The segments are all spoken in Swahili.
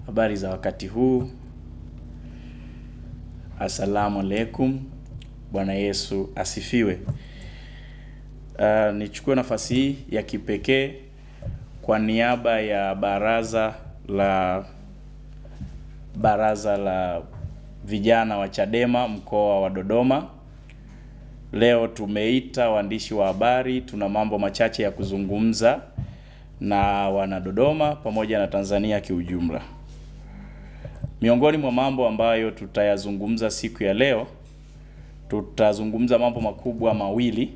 Habari za wakati huu. Asalamu alaikum. Bwana Yesu asifiwe. Nichukue nafasi hii ya kipekee kwa niaba ya baraza la vijana wa Chadema mkoa wa Dodoma. Leo tumeita waandishi wa habari, tuna mambo machache ya kuzungumza na wana Dodoma pamoja na Tanzania kiujumla. Miongoni mwa mambo ambayo tutayazungumza siku ya leo, tutazungumza mambo makubwa mawili.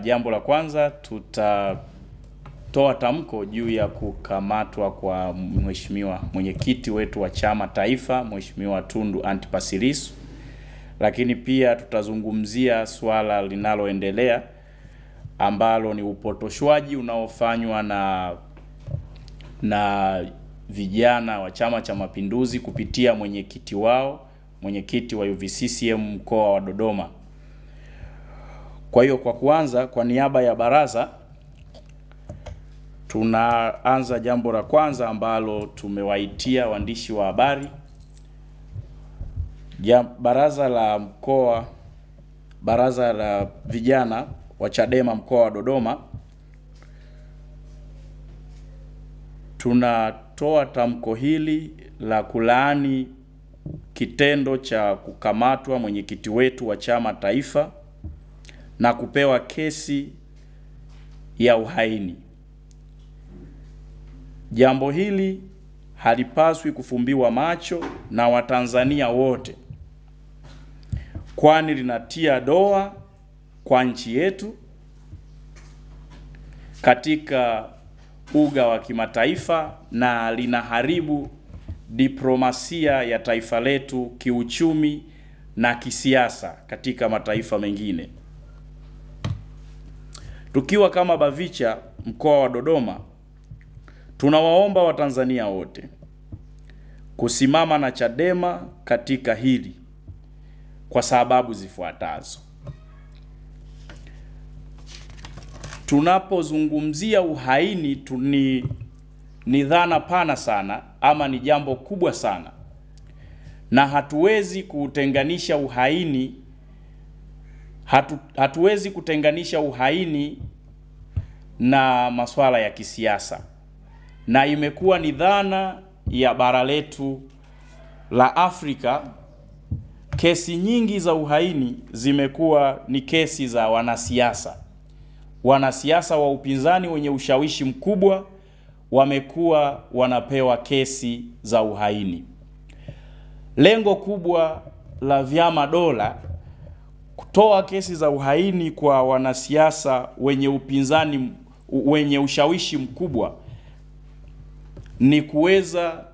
Jambo la kwanza, tutatoa tamko juu ya kukamatwa kwa mheshimiwa mwenyekiti wetu wa chama taifa, Mheshimiwa Tundu Antipas Lissu. Lakini pia tutazungumzia swala linaloendelea ambalo ni upotoshwaji unaofanywa na vijana wa Chama cha Mapinduzi kupitia mwenyekiti wa UVCCM mkoa wa Dodoma. Kwa hiyo kwa kuanza, kwa niaba ya baraza, tunaanza jambo la kwanza ambalo tumewaitia waandishi wa habari. Baraza la vijana wa Chadema mkoa wa Dodoma, tunatoa tamko hili la kulaani kitendo cha kukamatwa mwenyekiti wetu wa chama taifa na kupewa kesi ya uhaini. Jambo hili halipaswi kufumbiwa macho na Watanzania wote, kwani linatia doa kwa nchi yetu katika uga wa kimataifa na linaharibu diplomasia ya taifa letu kiuchumi na kisiasa katika mataifa mengine. Tukiwa kama Bavicha mkoa wa Dodoma, tunawaomba Watanzania wote kusimama na Chadema katika hili kwa sababu zifuatazo. Tunapozungumzia uhaini ni dhana pana sana, ama ni jambo kubwa sana, na hatuwezi kutenganisha uhaini na masuala ya kisiasa, na imekuwa ni dhana ya bara letu la Afrika. Kesi nyingi za uhaini zimekuwa ni kesi za wanasiasa wa upinzani wenye ushawishi mkubwa wamekuwa wanapewa kesi za uhaini. Lengo kubwa la vyama dola kutoa kesi za uhaini kwa wanasiasa wenye upinzani wenye ushawishi mkubwa ni kuweza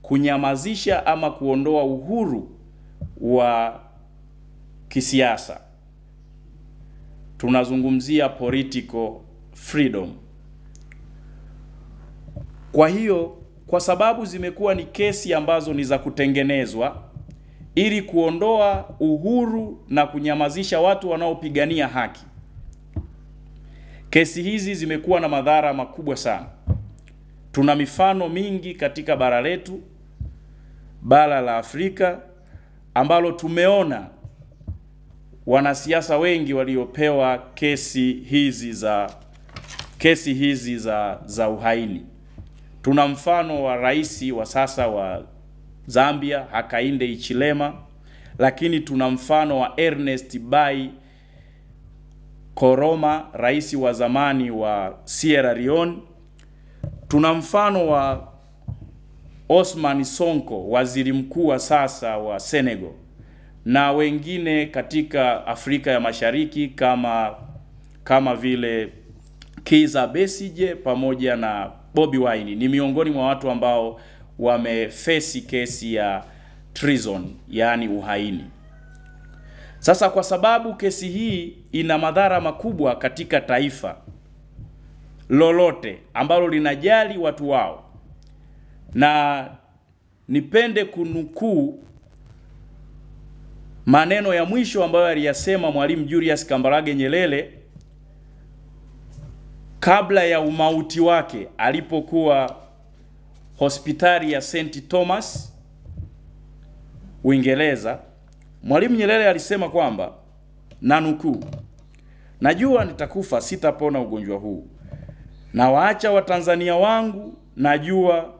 kunyamazisha ama kuondoa uhuru wa kisiasa. Tunazungumzia political freedom. Kwa hiyo, kwa sababu zimekuwa ni kesi ambazo ni za kutengenezwa ili kuondoa uhuru na kunyamazisha watu wanaopigania haki, kesi hizi zimekuwa na madhara makubwa sana. Tuna mifano mingi katika bara la Afrika ambalo tumeona wanasiasa wengi waliopewa kesi hizi za uhaini. Tuna mfano wa rais wa sasa wa Zambia, Hakainde Hichilema, lakini tuna mfano wa Ernest Bai Koroma, rais wa zamani wa Sierra Leone. Tuna mfano wa Osman Sonko, waziri mkuu wa sasa wa Senegal, na wengine katika Afrika ya Mashariki kama vile Kizza Besigye pamoja na Bobi Wine. Ni miongoni mwa watu ambao wamefesi kesi ya treason, yani uhaini. Sasa kwa sababu kesi hii ina madhara makubwa katika taifa lolote ambalo linajali watu wao, na nipende kunukuu maneno ya mwisho ambayo aliyasema Mwalimu Julius Kambarage Nyerere kabla ya umauti wake, alipokuwa hospitali ya St. Thomas Uingereza, Mwalimu Nyerere alisema kwamba, na nukuu, "Najua nitakufa, sitapona ugonjwa huu, na waacha Watanzania wangu, najua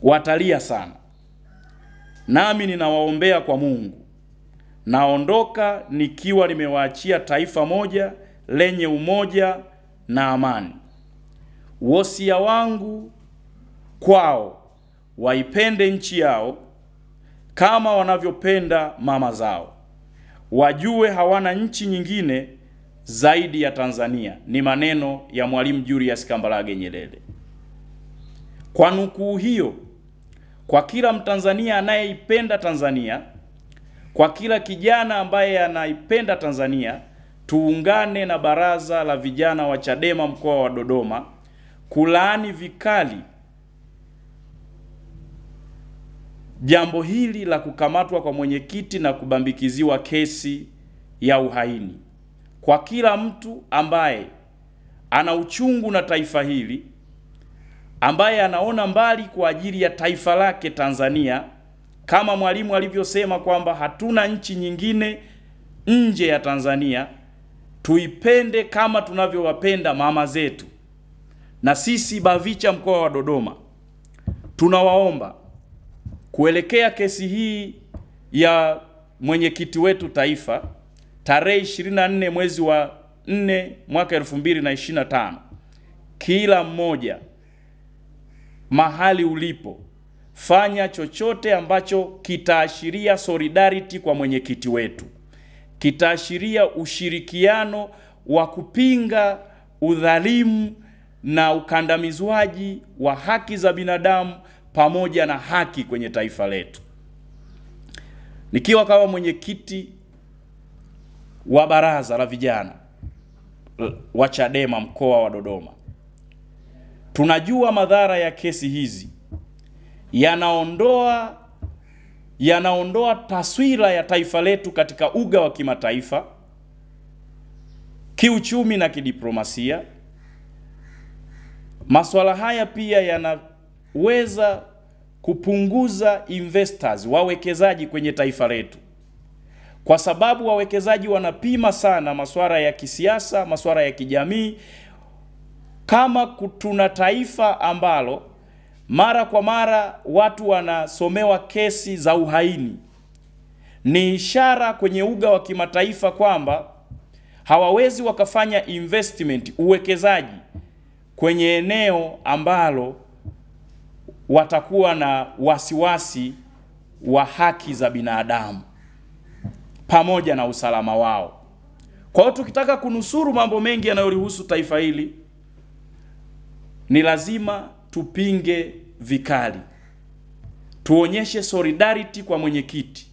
watalia sana, nami ninawaombea kwa Mungu. Naondoka nikiwa nimewaachia taifa moja lenye umoja na amani. Wosia wangu kwao, waipende nchi yao kama wanavyopenda mama zao. Wajue hawana nchi nyingine zaidi ya Tanzania." Ni maneno ya Mwalimu Julius Kambarage Nyerere. Kwa nukuu hiyo, kwa kila Mtanzania anayeipenda Tanzania, kwa kila kijana ambaye anaipenda Tanzania, tuungane na Baraza la Vijana wa Chadema mkoa wa Dodoma kulaani vikali jambo hili la kukamatwa kwa mwenyekiti na kubambikiziwa kesi ya uhaini. Kwa kila mtu ambaye ana uchungu na taifa hili, ambaye anaona mbali kwa ajili ya taifa lake Tanzania, kama Mwalimu alivyosema kwamba hatuna nchi nyingine nje ya Tanzania, tuipende kama tunavyowapenda mama zetu. Na sisi BAVICHA mkoa wa Dodoma tunawaomba kuelekea kesi hii ya mwenyekiti wetu taifa tarehe 24 mwezi wa 4 mwaka 2025, kila mmoja mahali ulipo, fanya chochote ambacho kitaashiria solidarity kwa mwenyekiti wetu, kitaashiria ushirikiano wa kupinga udhalimu na ukandamizwaji wa haki za binadamu pamoja na haki kwenye taifa letu. Nikiwa kama mwenyekiti wa Baraza la Vijana wa Chadema mkoa wa Dodoma, tunajua madhara ya kesi hizi yanaondoa taswira ya taifa letu katika uga wa kimataifa, kiuchumi na kidiplomasia. Masuala haya pia yanaweza kupunguza investors, wawekezaji kwenye taifa letu, kwa sababu wawekezaji wanapima sana masuala ya kisiasa, masuala ya kijamii. Kama tuna taifa ambalo mara kwa mara watu wanasomewa kesi za uhaini, ni ishara kwenye uga wa kimataifa kwamba hawawezi wakafanya investment, uwekezaji kwenye eneo ambalo watakuwa na wasiwasi wa haki za binadamu pamoja na usalama wao. Kwa hiyo tukitaka kunusuru mambo mengi yanayolihusu taifa hili, ni lazima tupinge vikali, tuonyeshe solidarity kwa mwenyekiti.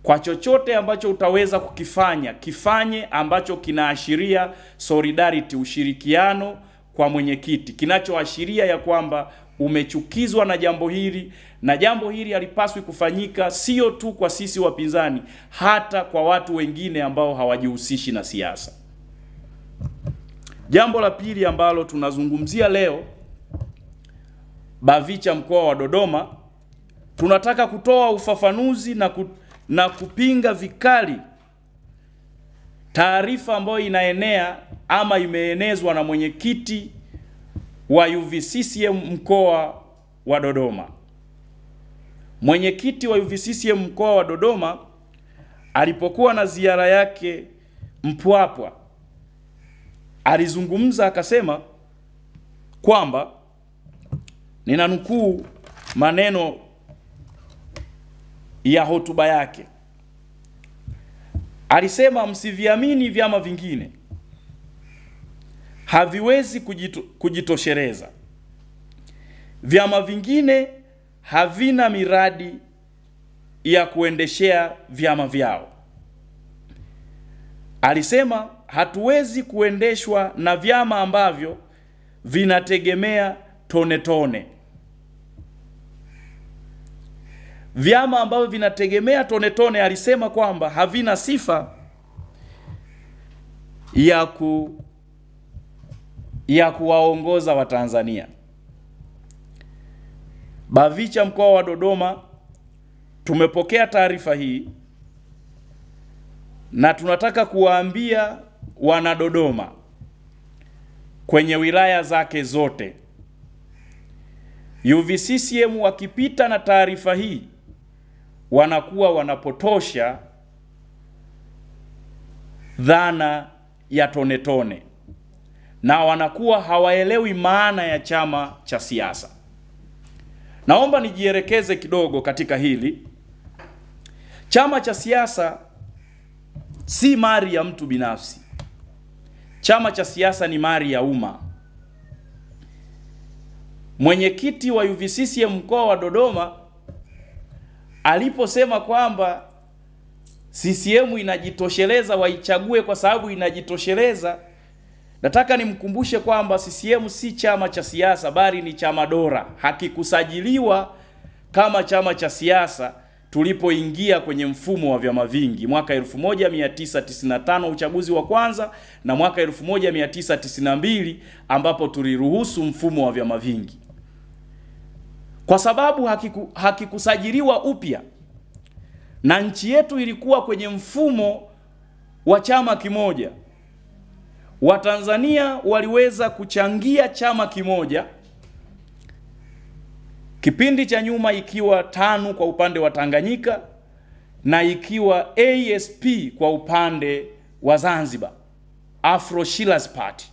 Kwa chochote ambacho utaweza kukifanya, kifanye ambacho kinaashiria solidarity, ushirikiano kwa mwenyekiti, kinachoashiria ya kwamba umechukizwa na jambo hili, na jambo hili halipaswi kufanyika sio tu kwa sisi wapinzani, hata kwa watu wengine ambao hawajihusishi na siasa. Jambo la pili ambalo tunazungumzia leo, BAVICHA mkoa wa Dodoma, tunataka kutoa ufafanuzi na kupinga vikali taarifa ambayo inaenea ama imeenezwa na mwenyekiti wa UVCCM mkoa wa Dodoma. Mwenyekiti wa UVCCM mkoa wa Dodoma alipokuwa na ziara yake Mpwapwa, alizungumza akasema kwamba, ninanukuu maneno ya hotuba yake, alisema, "Msiviamini vyama vingine, haviwezi kujitosheleza. Vyama vingine havina miradi ya kuendeshea vyama vyao." Alisema hatuwezi kuendeshwa na vyama ambavyo vinategemea tone tone. Vyama ambavyo vinategemea tone tone, alisema kwamba havina sifa ya kuwaongoza Watanzania. BAVICHA mkoa wa Dodoma tumepokea taarifa hii na tunataka kuwaambia wana Dodoma kwenye wilaya zake zote, UVCCM wakipita na taarifa hii wanakuwa wanapotosha dhana ya tone tone na wanakuwa hawaelewi maana ya chama cha siasa. Naomba nijielekeze kidogo katika hili. Chama cha siasa si mali ya mtu binafsi. Chama cha siasa ni mali ya umma. Mwenyekiti wa UVCCM mkoa wa Dodoma aliposema kwamba CCM inajitosheleza, waichague kwa sababu inajitosheleza, nataka nimkumbushe kwamba CCM si chama cha siasa bali ni chama dola. Hakikusajiliwa kama chama cha siasa tulipoingia kwenye mfumo wa vyama vingi mwaka 1995 uchaguzi wa kwanza, na mwaka 1992 ambapo tuliruhusu mfumo wa vyama vingi. Kwa sababu hakikusajiliwa upya na nchi yetu ilikuwa kwenye mfumo wa chama kimoja, Watanzania waliweza kuchangia chama kimoja kipindi cha nyuma, ikiwa TANU kwa upande wa Tanganyika na ikiwa ASP kwa upande wa Zanzibar, Afro Shirazi Party.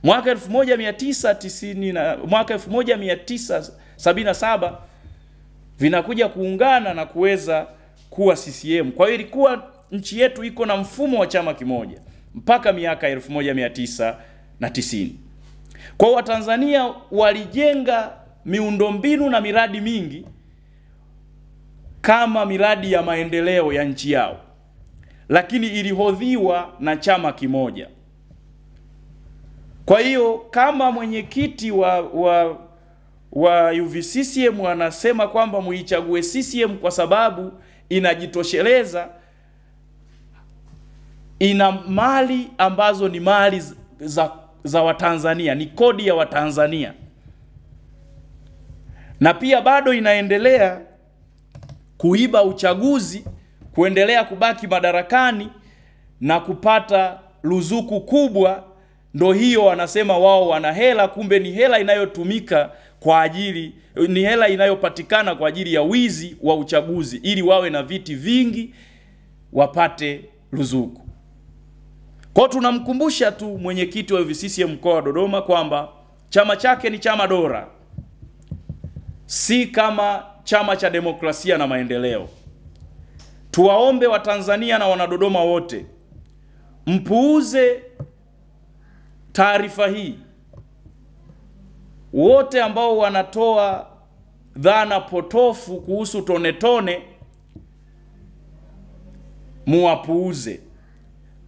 Mwaka 1990 na mwaka 1977 vinakuja kuungana na kuweza kuwa CCM. Kwa hiyo ilikuwa nchi yetu iko na mfumo wa chama kimoja mpaka miaka 1990. Kwa hiyo Watanzania walijenga miundombinu na miradi mingi kama miradi ya maendeleo ya nchi yao, lakini ilihodhiwa na chama kimoja. Kwa hiyo kama mwenyekiti wa UVCCM anasema kwamba muichague CCM kwa sababu inajitosheleza, ina mali ambazo ni mali za Watanzania, ni kodi ya Watanzania, na pia bado inaendelea kuiba uchaguzi, kuendelea kubaki madarakani na kupata ruzuku kubwa. Ndo hiyo wanasema wao wana hela, kumbe ni hela inayotumika kwa ajili, ni hela inayopatikana kwa ajili ya wizi wa uchaguzi ili wawe na viti vingi wapate ruzuku. Kwa tunamkumbusha tu mwenyekiti wa UVCCM mkoa wa Dodoma kwamba chama chake ni chama dola, si kama chama cha demokrasia na maendeleo. Tuwaombe Watanzania na Wanadodoma wote mpuuze taarifa hii. Wote ambao wanatoa dhana potofu kuhusu tone tone, muwapuuze.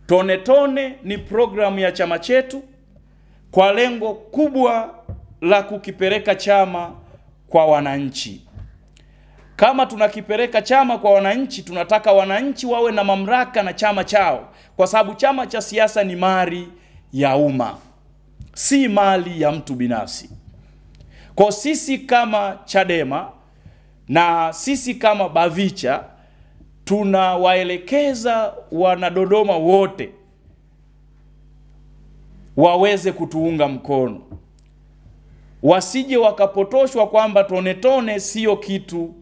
Tone tone ni programu ya chama chetu kwa lengo kubwa la kukipeleka chama kwa wananchi. Kama tunakipeleka chama kwa wananchi, tunataka wananchi wawe na mamlaka na chama chao, kwa sababu chama cha siasa ni mali ya umma, si mali ya mtu binafsi. Kwa sisi kama Chadema na sisi kama BAVICHA tunawaelekeza Wanadodoma wote waweze kutuunga mkono, wasije wakapotoshwa kwamba tone tone sio kitu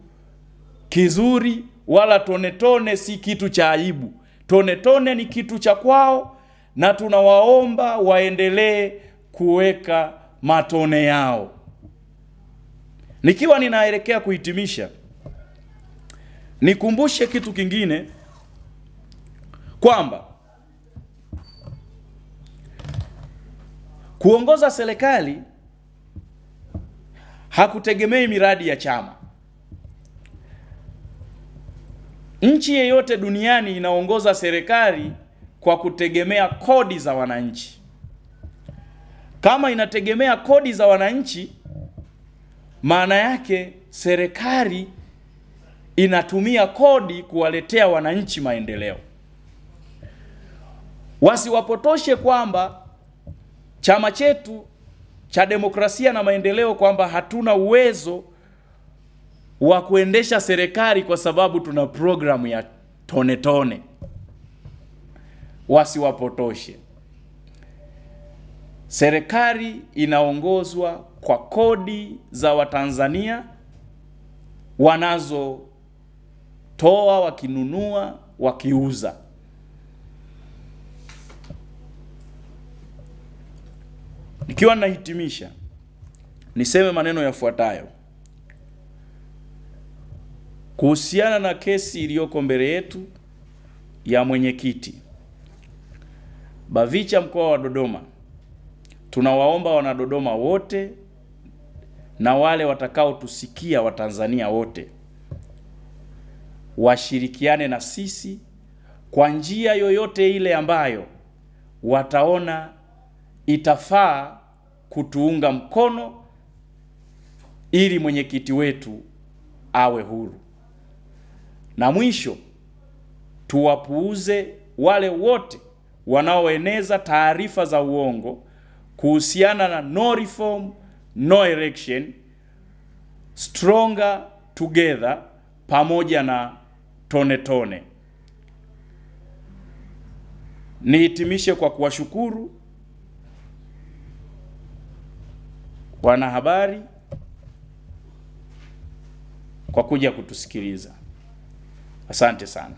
kizuri, wala tone tone si kitu cha aibu. Tone tone ni kitu cha kwao, na tunawaomba waendelee kuweka matone yao. Nikiwa ninaelekea kuhitimisha, nikumbushe kitu kingine kwamba kuongoza serikali hakutegemei miradi ya chama. Nchi yeyote duniani inaongoza serikali kwa kutegemea kodi za wananchi. Kama inategemea kodi za wananchi, maana yake serikali inatumia kodi kuwaletea wananchi maendeleo. Wasiwapotoshe kwamba chama chetu cha demokrasia na maendeleo kwamba hatuna uwezo wa kuendesha serikali kwa sababu tuna programu ya tone tone. Wasiwapotoshe. Serikali inaongozwa kwa kodi za Watanzania wanazotoa, wakinunua, wakiuza. Nikiwa nahitimisha, niseme maneno yafuatayo kuhusiana na kesi iliyoko mbele yetu ya mwenyekiti Bavicha mkoa wa Dodoma. Tunawaomba wanadodoma wote na wale watakao tusikia Watanzania wote washirikiane na sisi kwa njia yoyote ile ambayo wataona itafaa kutuunga mkono ili mwenyekiti wetu awe huru. Na mwisho, tuwapuuze wale wote wanaoeneza taarifa za uongo kuhusiana na no reform, no election, stronger together pamoja na tone tone. Nihitimishe kwa kuwashukuru wanahabari kwa kuja kutusikiliza. Asante sana.